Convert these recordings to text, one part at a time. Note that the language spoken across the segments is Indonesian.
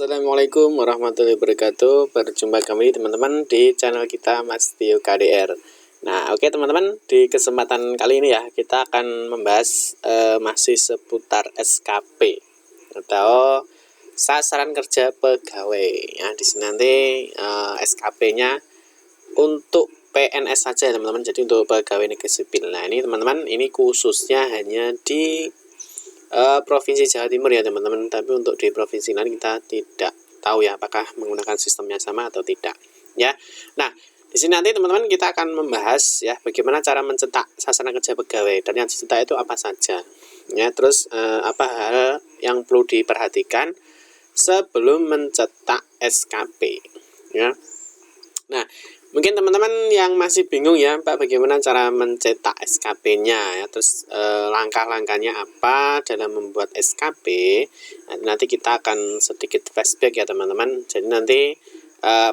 Assalamualaikum warahmatullahi wabarakatuh. Berjumpa kembali teman-teman di channel kita Mas Tio KDR. Nah, oke teman-teman, di kesempatan kali ini ya kita akan membahas masih seputar SKP atau sasaran kerja pegawai. Ya, di sini nanti SKP-nya untuk PNS saja ya teman-teman. Jadi untuk pegawai negeri sipil. Nah, ini teman-teman, ini khususnya hanya di Provinsi Jawa Timur ya teman-teman, tapi untuk di provinsi lain kita tidak tahu ya apakah menggunakan sistemnya sama atau tidak ya. Nah, di sini nanti teman-teman kita akan membahas ya bagaimana cara mencetak sasaran kerja pegawai dan yang dicetak itu apa saja ya, terus apa hal yang perlu diperhatikan sebelum mencetak SKP ya. Nah, mungkin teman-teman yang masih bingung ya Pak bagaimana cara mencetak SKP-nya ya, terus langkah-langkahnya apa dalam membuat SKP. Nanti kita akan sedikit flashback ya teman-teman. Jadi nanti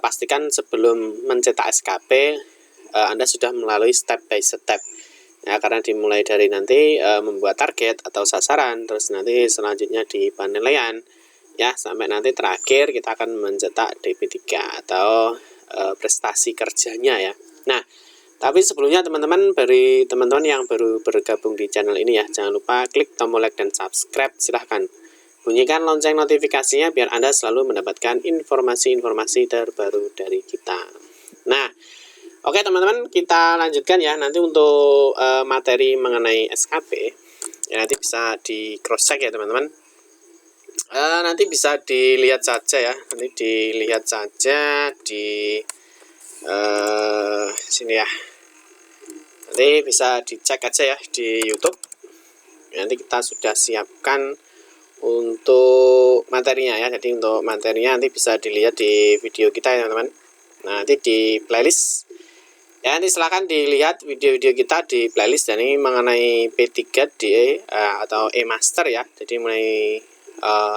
pastikan sebelum mencetak SKP Anda sudah melalui step by step ya, karena dimulai dari nanti membuat target atau sasaran, terus nanti selanjutnya di penilaian ya, sampai nanti terakhir kita akan mencetak DP3 atau prestasi kerjanya ya. Nah, tapi sebelumnya teman-teman, bagi teman-teman yang baru bergabung di channel ini ya, jangan lupa klik tombol like dan subscribe, silahkan bunyikan lonceng notifikasinya biar Anda selalu mendapatkan informasi-informasi terbaru dari kita. Nah, oke teman-teman, kita lanjutkan ya. Nanti untuk materi mengenai SKP ya, nanti bisa di cross check ya teman-teman. Nanti bisa dilihat saja ya, nanti dilihat saja di sini ya, nanti bisa dicek aja ya di YouTube. Nanti kita sudah siapkan untuk materinya ya, jadi untuk materinya nanti bisa dilihat di video kita ya teman-teman. Nah, nanti di playlist ya, nanti silahkan dilihat video-video kita di playlist. Dan ini mengenai P3D atau E-Master ya, jadi mengenai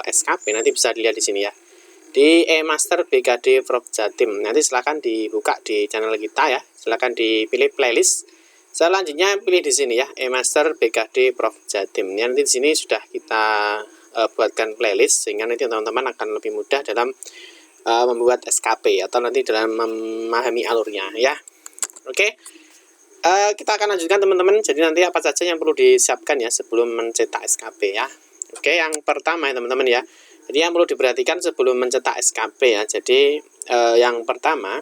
SKP nanti bisa dilihat di sini ya, di E-Master BKD Prof Jatim. Nanti silahkan dibuka di channel kita ya, silahkan dipilih playlist. Selanjutnya pilih di sini ya, E-Master BKD Prof Jatim. Nanti di sini sudah kita buatkan playlist sehingga nanti teman-teman akan lebih mudah dalam membuat SKP atau nanti dalam memahami alurnya ya. Oke, kita akan lanjutkan teman-teman. Jadi nanti apa saja yang perlu disiapkan ya sebelum mencetak SKP ya. Oke, yang pertama ya teman-teman ya, jadi yang perlu diperhatikan sebelum mencetak SKP ya. Jadi yang pertama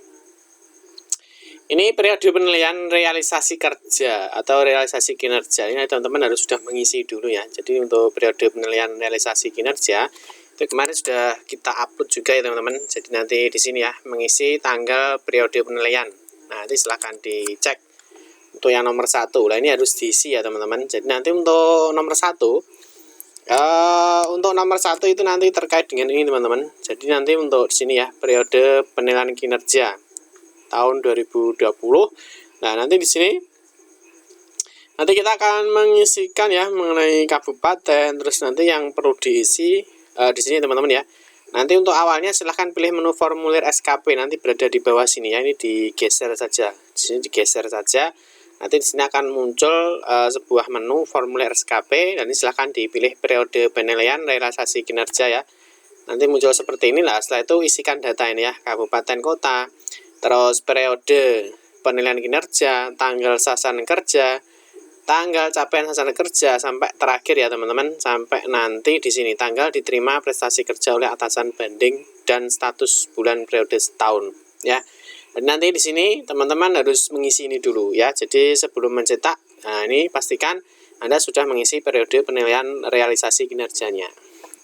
ini periode penilaian realisasi kerja atau realisasi kinerja. Ini teman-teman harus sudah mengisi dulu ya. Jadi untuk periode penilaian realisasi kinerja itu kemarin sudah kita upload juga ya teman-teman. Jadi nanti di sini ya mengisi tanggal periode penilaian. Nah, nanti silahkan dicek untuk yang nomor 1. Nah, ini harus diisi ya teman-teman. Jadi nanti untuk nomor 1 itu nanti terkait dengan ini teman-teman. Jadi nanti untuk di sini ya periode penilaian kinerja tahun 2020. Nah, nanti di sini nanti kita akan mengisikan ya mengenai kabupaten, terus nanti yang perlu diisi di sini teman-teman ya. Nanti untuk awalnya silahkan pilih menu formulir SKP, nanti berada di bawah sini ya. Ini digeser saja. Di sini digeser saja. Nanti di sini akan muncul sebuah menu formulir SKP, dan ini silahkan dipilih periode penilaian realisasi kinerja ya. Nanti muncul seperti inilah. Setelah itu isikan data ini ya, kabupaten kota, terus periode penilaian kinerja, tanggal sasaran kerja, tanggal capaian sasaran kerja, sampai terakhir ya teman-teman, sampai nanti di sini tanggal diterima prestasi kerja oleh atasan banding dan status bulan periode setahun ya. Dan nanti di sini teman-teman harus mengisi ini dulu ya. Jadi sebelum mencetak, nah ini pastikan Anda sudah mengisi periode penilaian realisasi kinerjanya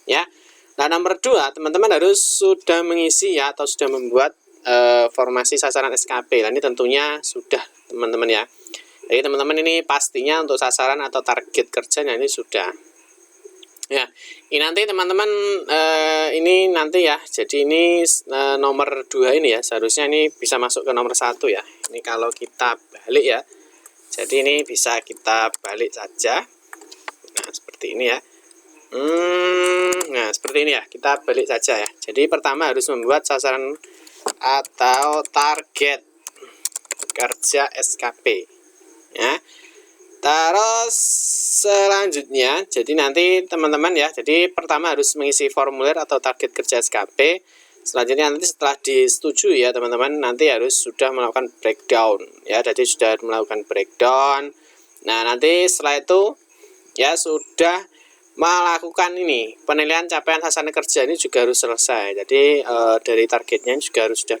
ya. Nah, nomor 2 teman-teman harus sudah mengisi ya atau sudah membuat formasi sasaran SKP. Nah, ini tentunya sudah teman-teman ya. Jadi teman-teman ini pastinya untuk sasaran atau target kerjanya ini sudah ya. Ini nanti teman-teman ini nanti ya. Jadi ini nomor 2 ini ya, seharusnya ini bisa masuk ke nomor 1 ya. Ini kalau kita balik ya. Jadi ini bisa kita balik saja. Nah, seperti ini ya. Nah, seperti ini ya. Kita balik saja ya. Jadi pertama harus membuat sasaran atau target kerja SKP ya. Terus selanjutnya, jadi nanti teman-teman ya, jadi pertama harus mengisi formulir atau target kerja SKP. Selanjutnya nanti setelah disetujui ya teman-teman, nanti harus sudah melakukan breakdown ya, jadi sudah melakukan breakdown. Nah nanti setelah itu ya sudah melakukan ini penilaian capaian sasaran kerja ini juga harus selesai. Jadi dari targetnya juga harus sudah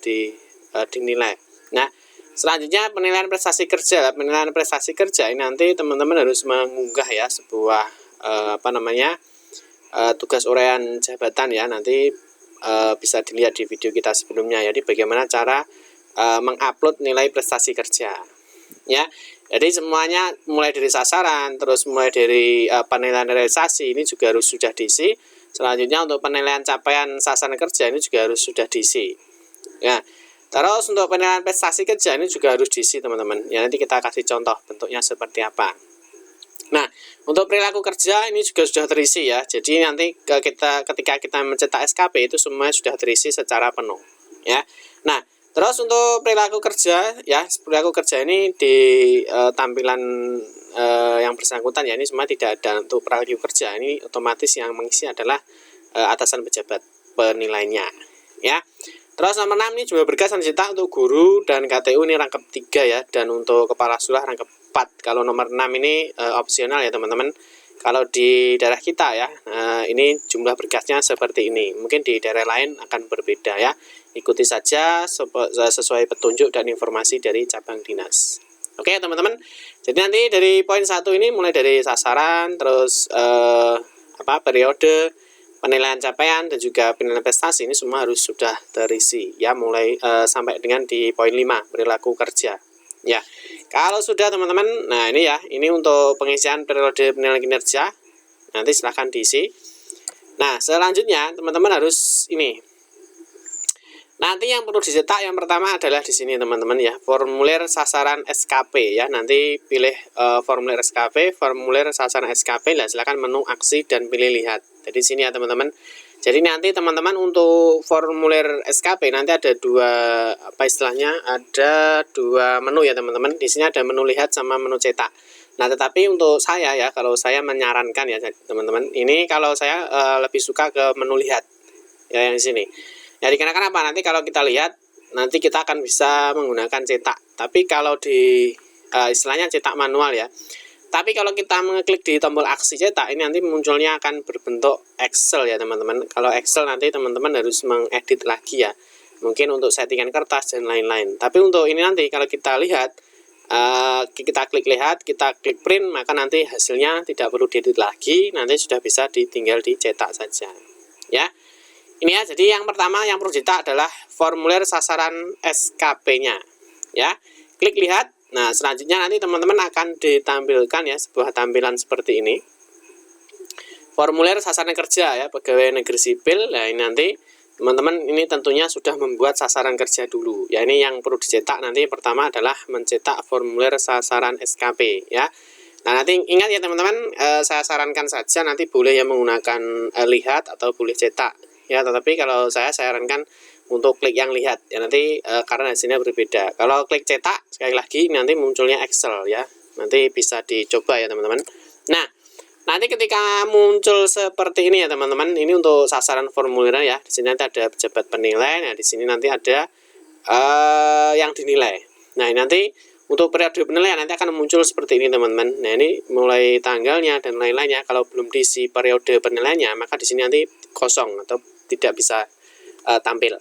dinilai. Nah selanjutnya penilaian prestasi kerja. Penilaian prestasi kerja ini nanti teman-teman harus mengunggah ya sebuah tugas uraian jabatan ya, nanti bisa dilihat di video kita sebelumnya. Jadi bagaimana cara mengupload nilai prestasi kerja ya. Jadi semuanya mulai dari sasaran, terus mulai dari penilaian realisasi ini juga harus sudah diisi. Selanjutnya untuk penilaian capaian sasaran kerja ini juga harus sudah diisi ya. Terus untuk penilaian prestasi kerja ini juga harus diisi teman-teman. Ya nanti kita kasih contoh bentuknya seperti apa. Nah, untuk perilaku kerja ini juga sudah terisi ya. Jadi nanti ketika kita mencetak SKP itu semuanya sudah terisi secara penuh ya. Nah, terus untuk perilaku kerja ya, perilaku kerja ini di tampilan yang bersangkutan ya, ini semua tidak ada untuk perilaku kerja. Ini otomatis yang mengisi adalah atasan pejabat penilainya ya. Terus nomor 6 ini jumlah berkas yang dicetak untuk guru dan KTU ini rangkap 3 ya, dan untuk kepala sekolah rangkap 4. Kalau nomor 6 ini opsional ya teman-teman. Kalau di daerah kita ya, ini jumlah berkasnya seperti ini. Mungkin di daerah lain akan berbeda ya. Ikuti saja sesuai petunjuk dan informasi dari cabang dinas. Oke teman-teman. Jadi nanti dari poin 1 ini mulai dari sasaran, terus periode, penilaian capaian dan juga penilaian prestasi ini semua harus sudah terisi ya, mulai sampai dengan di poin 5 perilaku kerja ya. Kalau sudah teman-teman, nah ini ya, ini untuk pengisian periode penilaian kinerja, nanti silahkan diisi. Nah selanjutnya teman-teman harus ini, nanti yang perlu dicetak yang pertama adalah di sini teman-teman ya, formulir sasaran SKP ya. Nanti pilih formulir SKP, formulir sasaran SKP. Nah, silakan menu aksi dan pilih lihat. Jadi sini ya teman-teman. Jadi nanti teman-teman untuk formulir SKP nanti ada ada dua menu ya teman-teman. Di sini ada menu lihat sama menu cetak. Nah, tetapi untuk saya ya, kalau saya menyarankan ya teman-teman, ini kalau saya lebih suka ke menu lihat ya, yang di sini. Ya dikarenakan apa? Nanti kalau kita lihat, nanti kita akan bisa menggunakan cetak. Tapi kalau di istilahnya cetak manual ya. Tapi kalau kita mengeklik di tombol aksi cetak, ini nanti munculnya akan berbentuk Excel ya teman-teman. Kalau Excel nanti teman-teman harus mengedit lagi ya. Mungkin untuk settingan kertas dan lain-lain. Tapi untuk ini nanti kalau kita lihat, kita klik lihat, kita klik print, maka nanti hasilnya tidak perlu diedit lagi. Nanti sudah bisa tinggal dicetak saja ya. Ini ya, jadi yang pertama yang perlu dicetak adalah formulir sasaran SKP-nya ya. Klik lihat. Nah, selanjutnya nanti teman-teman akan ditampilkan ya sebuah tampilan seperti ini. Formulir sasaran kerja ya, pegawai negeri sipil. Nah, ini nanti teman-teman ini tentunya sudah membuat sasaran kerja dulu. Ya, ini yang perlu dicetak nanti pertama adalah mencetak formulir sasaran SKP ya. Nah, nanti ingat ya teman-teman, saya sarankan saja nanti boleh yang menggunakan lihat atau boleh cetak. Ya, tetapi kalau saya sarankan untuk klik yang lihat ya, nanti karena hasilnya berbeda. Kalau klik cetak sekali lagi nanti munculnya Excel ya. Nanti bisa dicoba ya teman-teman. Nah, nanti ketika muncul seperti ini ya teman-teman, ini untuk sasaran formulirnya ya. Di sini nanti ada pejabat penilai. Nah, di sini nanti ada yang dinilai. Nah, ini nanti untuk periode penilaian nanti akan muncul seperti ini teman-teman. Nah, ini mulai tanggalnya dan lain-lainnya. Kalau belum diisi periode penilaiannya, maka di sini nanti kosong atau tidak bisa tampil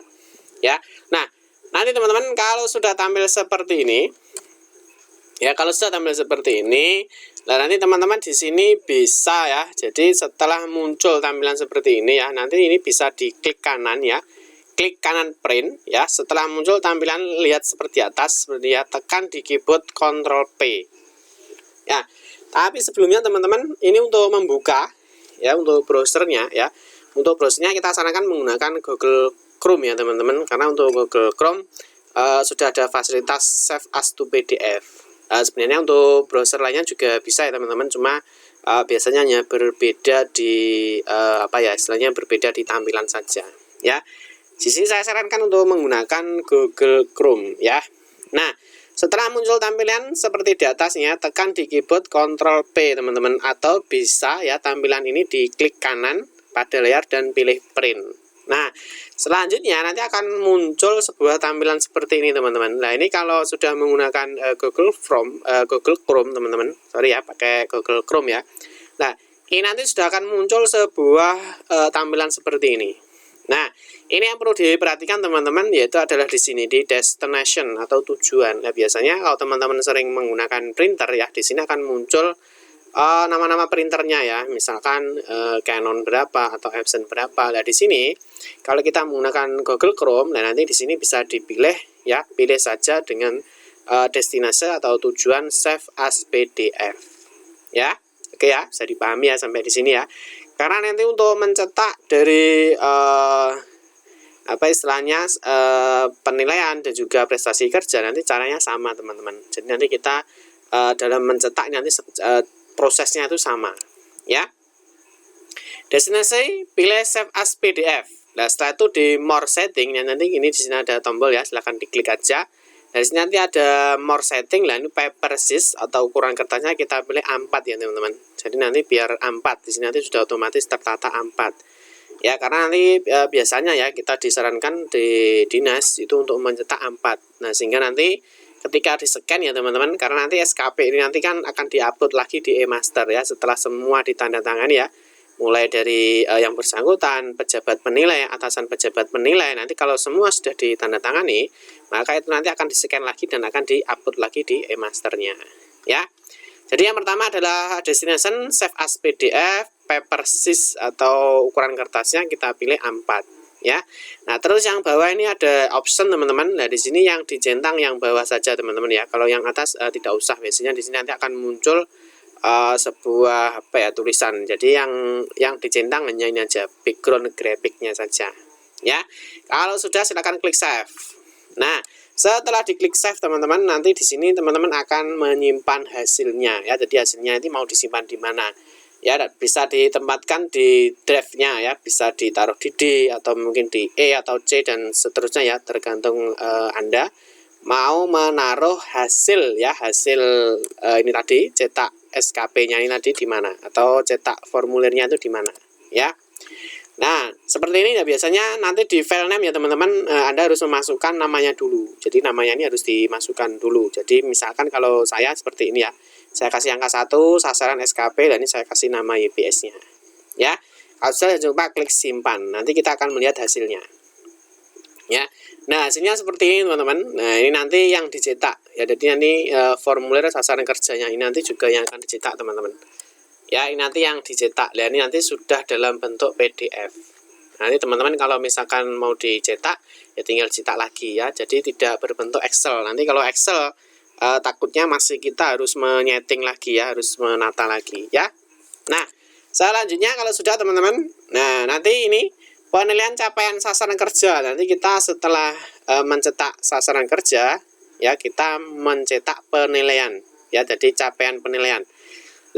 ya. Nah, nanti teman-teman kalau sudah tampil seperti ini ya, kalau sudah tampil seperti ini, nah nanti teman-teman di sini bisa ya. Jadi setelah muncul tampilan seperti ini ya, nanti ini bisa diklik kanan ya. Klik kanan print ya. Setelah muncul tampilan lihat seperti atas, seperti ya, tekan di keyboard Ctrl P. Ya. Tapi sebelumnya teman-teman, ini untuk membuka ya, untuk browsernya ya. Untuk browsernya kita sarankan menggunakan Google Chrome ya teman-teman, karena untuk Google Chrome sudah ada fasilitas Save as to PDF. Sebenarnya untuk browser lainnya juga bisa ya teman-teman, cuma biasanya hanya berbeda di istilahnya berbeda di tampilan saja ya. Di sini saya sarankan untuk menggunakan Google Chrome ya. Nah, Setelah muncul tampilan seperti di atasnya, tekan di keyboard Ctrl P teman-teman, atau bisa ya tampilan ini diklik kanan pada layar dan pilih print. Nah, selanjutnya nanti akan muncul sebuah tampilan seperti ini teman-teman. Nah, ini kalau sudah menggunakan Google Chrome teman-teman. Sorry ya, pakai Google Chrome ya. Nah, ini nanti sudah akan muncul sebuah tampilan seperti ini. Nah, ini yang perlu diperhatikan teman-teman, yaitu adalah di sini di destination atau tujuan. Nah, biasanya kalau teman-teman sering menggunakan printer ya, di sini akan muncul nama-nama printernya ya, misalkan Canon berapa atau Epson berapa. Nah, di sini kalau kita menggunakan Google Chrome, nah nanti di sini bisa dipilih ya, pilih saja dengan destinasi atau tujuan save as PDF. Ya. Oke ya, bisa dipahami ya sampai di sini ya. Karena nanti untuk mencetak dari apa istilahnya penilaian dan juga prestasi kerja nanti caranya sama teman-teman. Jadi nanti kita dalam mencetak nanti prosesnya itu sama ya. Destinasi pilih save as PDF. Nah, setelah itu di more setting nanti ini di sini ada tombol ya, silahkan diklik aja. Dari sini nanti ada more setting. Lah ini paper size atau ukuran kertasnya kita pilih A4 ya teman-teman. Jadi nanti biar A4 di sini nanti sudah otomatis tertata A4. Ya, karena nanti biasanya ya kita disarankan di dinas itu untuk mencetak A4. Nah, sehingga nanti ketika di-scan ya teman-teman, karena nanti SKP ini nanti kan akan diupload lagi di e-master ya setelah semua ditandatangani ya. Mulai dari yang bersangkutan, pejabat penilai, atasan pejabat penilai, nanti kalau semua sudah ditandatangani, maka itu nanti akan di-scan lagi dan akan di-upload lagi di e-masternya ya. Jadi yang pertama adalah destination save as PDF, paper size atau ukuran kertasnya kita pilih A4 ya. Nah, terus yang bawah ini ada option teman-teman. Nah, di sini yang dicentang yang bawah saja teman-teman ya. Kalau yang atas tidak usah, biasanya di sini nanti akan muncul sebuah apa ya tulisan. Jadi yang dicentang hanya ini aja, background grafiknya saja ya. Kalau sudah silakan klik save. Nah, setelah diklik save teman-teman, nanti di sini teman-teman akan menyimpan hasilnya ya. Jadi hasilnya ini mau disimpan di mana ya, bisa ditempatkan di drive-nya ya, bisa ditaruh di D atau mungkin di E atau C dan seterusnya ya, tergantung Anda mau menaruh hasil ya, hasil ini tadi cetak SKP-nya ini tadi di mana, atau cetak formulirnya itu di mana ya. Nah, seperti ini ya biasanya nanti di file name ya teman-teman, Anda harus memasukkan namanya dulu. Jadi namanya ini harus dimasukkan dulu. Jadi misalkan kalau saya seperti ini ya, saya kasih angka 1, sasaran SKP, dan ini saya kasih nama YPS-nya ya. Kalau sudah jangan lupa klik simpan, nanti kita akan melihat hasilnya ya. Nah, hasilnya seperti ini teman-teman. Nah, ini nanti yang dicetak ya, jadi nanti formulir sasaran kerjanya ini nanti juga yang akan dicetak teman-teman ya. Ini nanti yang dicetak. Nah, ini nanti sudah dalam bentuk PDF. Nanti teman-teman kalau misalkan mau dicetak ya tinggal cetak lagi ya, jadi tidak berbentuk Excel. Nanti kalau Excel takutnya masih kita harus menyeting lagi ya, harus menata lagi ya. Nah, selanjutnya kalau sudah teman-teman, nah nanti ini penilaian capaian sasaran kerja. Nanti kita setelah mencetak sasaran kerja ya, kita mencetak penilaian ya, jadi capaian penilaian.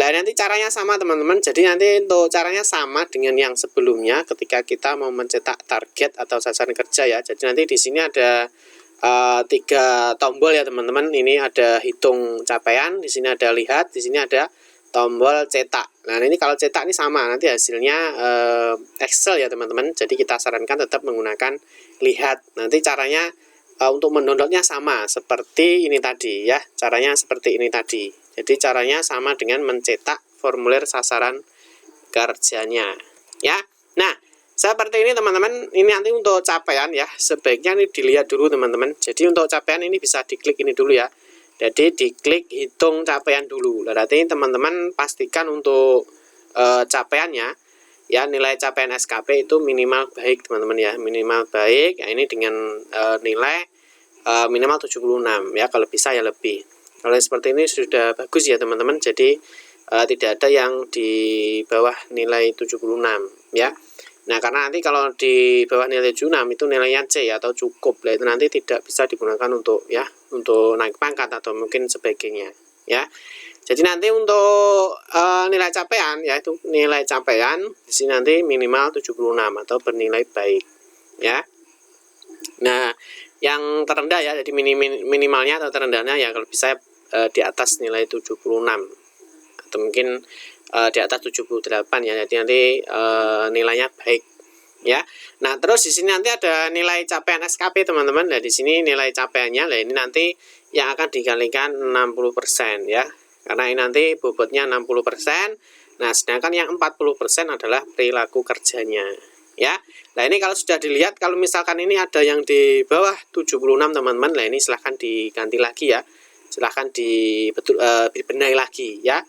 Nah, nanti caranya sama teman-teman. Jadi nanti untuk caranya sama dengan yang sebelumnya ketika kita mau mencetak target atau sasaran kerja ya. Jadi nanti di sini ada 3 tombol ya teman-teman. Ini ada hitung capaian, di sini ada lihat, di sini ada tombol cetak. Nah, ini kalau cetak ini sama, nanti hasilnya Excel ya teman-teman. Jadi kita sarankan tetap menggunakan lihat. Nanti caranya untuk mendownloadnya sama seperti ini tadi ya. Caranya seperti ini tadi. Jadi caranya sama dengan mencetak formulir sasaran kerjanya ya. Nah, seperti ini teman-teman. Ini nanti untuk capaian ya, sebaiknya ini dilihat dulu teman-teman. Jadi untuk capaian ini bisa diklik ini dulu ya. Jadi diklik hitung capaian dulu. Berarti teman-teman pastikan untuk capaiannya ya, nilai capaian SKP itu minimal baik teman-teman ya, minimal baik ya, ini dengan nilai minimal 76 ya, kalau bisa ya lebih. Kalau seperti ini sudah bagus ya teman-teman. Jadi tidak ada yang di bawah nilai 76 ya. Nah, karena nanti kalau di bawah nilai 76 itu nilainya C atau cukup. Nah, itu nanti tidak bisa digunakan untuk ya, untuk naik pangkat atau mungkin sebagainya ya. Jadi nanti untuk nilai capaian ya, itu nilai capaian di sini nanti minimal 76 atau bernilai baik ya. Nah, yang terendah ya, jadi minimalnya atau terendahnya ya kalau bisa di atas nilai 76 atau mungkin di atas 78 ya, jadi nanti nilainya baik ya. Nah, terus di sini nanti ada nilai capaian SKP teman-teman. Nah, di sini nilai capaiannya, nah ini nanti yang akan dikalikan 60% ya, karena ini nanti bobotnya 60%. Nah, sedangkan yang 40% adalah perilaku kerjanya ya. Nah, ini kalau sudah dilihat, kalau misalkan ini ada yang di bawah 76 teman-teman, nah ini silahkan diganti lagi ya, silahkan dibenahi lagi ya.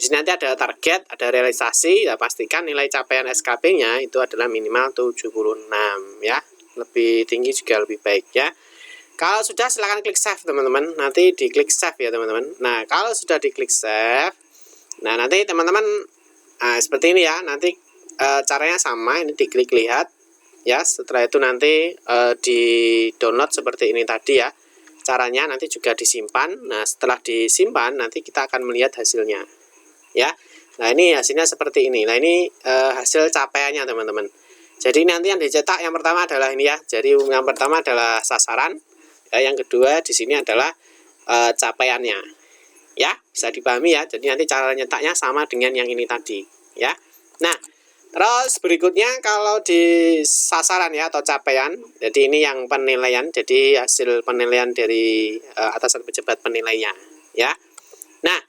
Di sini nanti ada target, ada realisasi, ya pastikan nilai capaian SKP-nya itu adalah minimal 76 ya. Lebih tinggi juga lebih baik ya. Kalau sudah silahkan klik save teman-teman, nanti diklik save ya teman-teman. Nah, kalau sudah diklik save, nah nanti teman-teman seperti ini ya, nanti caranya sama, ini diklik lihat ya. Setelah itu nanti di download seperti ini tadi ya. Caranya nanti juga disimpan. Nah, setelah disimpan nanti kita akan melihat hasilnya ya. Nah, ini hasilnya seperti ini. Nah, ini hasil capaiannya teman-teman. Jadi nanti yang dicetak yang pertama adalah ini ya. Jadi yang pertama adalah sasaran ya, yang kedua di sini adalah capaiannya ya, bisa dipahami ya. Jadi nanti cara nyetaknya sama dengan yang ini tadi ya. Nah, terus berikutnya kalau di sasaran ya atau capaian, jadi ini yang penilaian, jadi hasil penilaian dari atasan pejabat penilainya ya. Nah,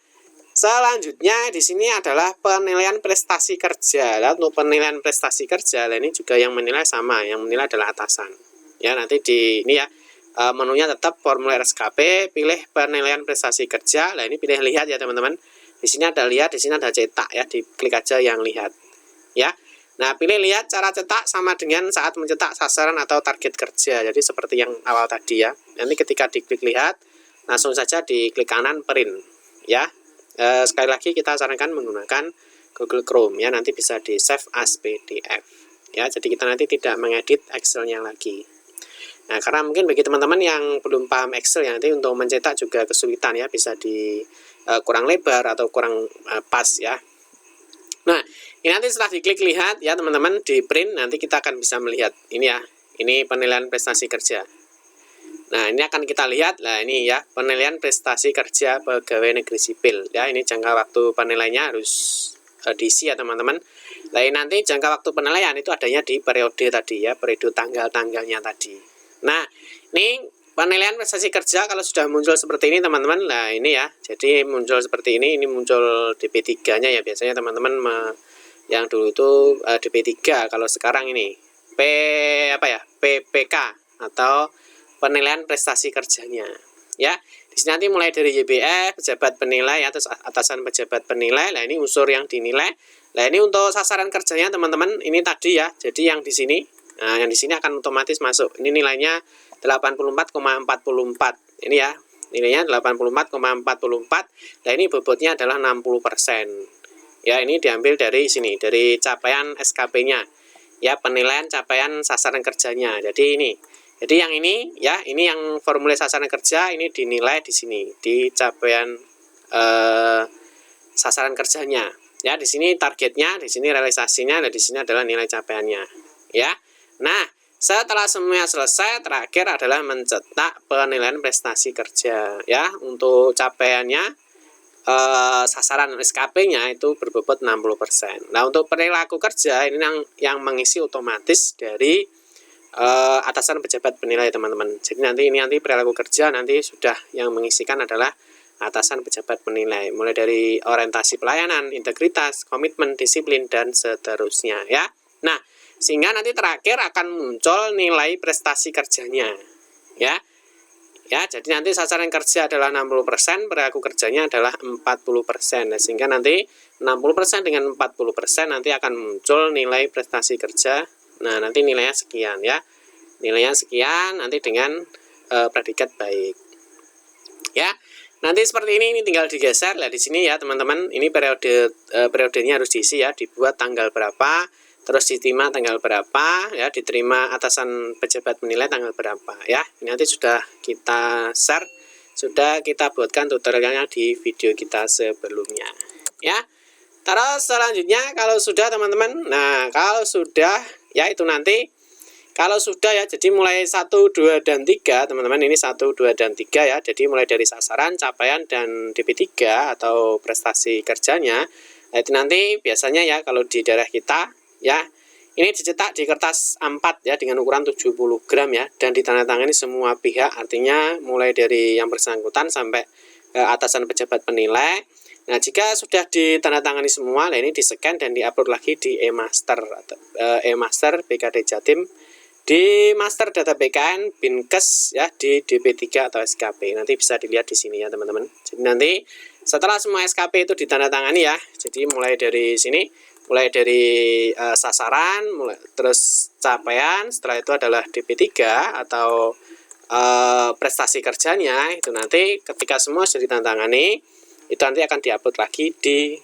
selanjutnya di sini adalah penilaian prestasi kerja. Nah, untuk penilaian prestasi kerja, nah ini juga yang menilai sama, yang menilai adalah atasan ya. Nanti di ini ya, menunya tetap formulir SKP, pilih penilaian prestasi kerja. Nah, ini pilih lihat ya teman-teman. Di sini ada lihat, di sini ada cetak ya, diklik aja yang lihat ya. Nah, pilih lihat, cara cetak sama dengan saat mencetak sasaran atau target kerja. Jadi seperti yang awal tadi ya. Nanti ketika diklik lihat, langsung saja diklik kanan print ya. Sekali lagi kita sarankan menggunakan Google Chrome ya, nanti bisa di save as PDF ya. Jadi kita nanti tidak mengedit Excel-nya lagi. Nah, karena mungkin bagi teman-teman yang belum paham Excel ya, nanti untuk mencetak juga kesulitan ya, bisa di kurang lebar atau kurang pas ya. Nah, ini nanti setelah diklik lihat ya teman-teman, di print nanti kita akan bisa melihat ini ya, ini penilaian prestasi kerja. Nah, ini akan kita lihat, nah ini ya, penilaian prestasi kerja pegawai negeri sipil ya. Ini jangka waktu penilaiannya harus diisi ya teman-teman. Nah, ini nanti jangka waktu penilaian itu adanya di periode tadi ya, periode tanggal-tanggalnya tadi. Nah, ini penilaian prestasi kerja kalau sudah muncul seperti ini teman-teman. Nah, ini ya, jadi muncul seperti ini muncul DP3-nya ya biasanya teman-teman. Yang dulu itu DP3, kalau sekarang ini PPK atau penilaian prestasi kerjanya ya. Di sini nanti mulai dari YBF, pejabat penilai atau atasan pejabat penilai. Nah, ini unsur yang dinilai. Nah, ini untuk sasaran kerjanya teman-teman, ini tadi ya. Jadi yang di sini, nah yang di sini akan otomatis masuk. Ini nilainya 84,44. Ini ya, nilainya 84,44. Nah, ini bobotnya adalah 60%. Ya, ini diambil dari sini, dari capaian SKP-nya. Ya, penilaian capaian sasaran kerjanya. Jadi ini. Jadi yang ini ya, ini yang formulir sasaran kerja, ini dinilai di sini, di capaian sasaran kerjanya. Ya, di sini targetnya, di sini realisasinya, dan di sini adalah nilai capaiannya. Ya. Nah, setelah semuanya selesai, terakhir adalah mencetak penilaian prestasi kerja. Ya, untuk capaiannya sasaran SKP-nya itu berbobot 60%. Nah, untuk perilaku kerja ini yang mengisi otomatis dari atasan pejabat penilai teman-teman. Jadi nanti perilaku kerja nanti sudah yang mengisikan adalah atasan pejabat penilai, mulai dari orientasi pelayanan, integritas, komitmen, disiplin, dan seterusnya ya. Nah, sehingga nanti terakhir akan muncul nilai prestasi kerjanya ya. Ya, jadi nanti sasaran kerja adalah 60%, perilaku kerjanya adalah 40%. Nah, sehingga nanti 60% dengan 40% nanti akan muncul nilai prestasi kerja. Nah, nanti nilainya sekian ya. Nilainya sekian nanti dengan predikat baik. Ya. Nanti seperti ini tinggal digeser. Nah, di sini ya, teman-teman, ini periodenya harus diisi ya, dibuat tanggal berapa, terus diterima tanggal berapa ya, diterima atasan pejabat menilai tanggal berapa ya. Ini nanti sudah kita share, sudah kita buatkan tutorialnya di video kita sebelumnya ya. Terus selanjutnya kalau sudah teman-teman, nah kalau sudah ya itu nanti Kalau sudah ya, jadi mulai 1, 2, dan 3, teman-teman, ini 1, 2, dan 3 ya. Jadi mulai dari sasaran, capaian, dan DP3 atau prestasi kerjanya. Nah, itu nanti biasanya ya kalau di daerah kita ya, ini dicetak di kertas A4 ya dengan ukuran 70 gram ya, dan ditandatangani semua pihak, artinya mulai dari yang bersangkutan sampai atasan pejabat penilai. Nah, jika sudah ditandatangani semua, nah ini di-scan dan di-upload lagi di e-master atau e-master BKD Jatim, di Master Data BKN Binkes ya, di DP3 atau SKP. Nanti bisa dilihat di sini ya, teman-teman. Jadi nanti setelah semua SKP itu ditandatangani ya, jadi mulai dari sini, mulai dari sasaran, terus capaian, setelah itu adalah DP3 atau prestasi kerjanya, itu nanti ketika semua sudah ditandatangani, itu nanti akan diupload lagi di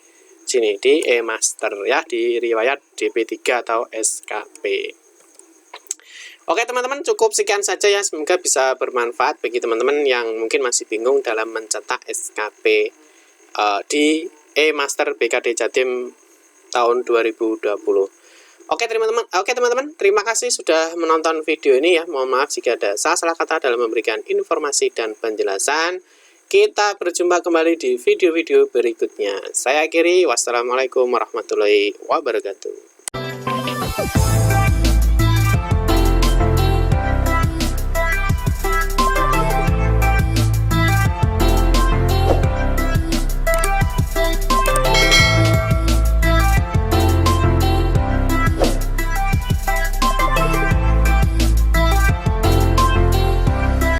sini, di e-master ya, di riwayat DP3 atau SKP. Oke teman-teman, cukup sekian saja ya, semoga bisa bermanfaat bagi teman-teman yang mungkin masih bingung dalam mencetak SKP di e-master BKD Jatim tahun 2020. Oke teman-teman, terima kasih sudah menonton video ini ya. Mohon maaf jika ada salah kata dalam memberikan informasi dan penjelasan. Kita berjumpa kembali di video-video berikutnya. Saya akhiri, wassalamualaikum warahmatullahi wabarakatuh.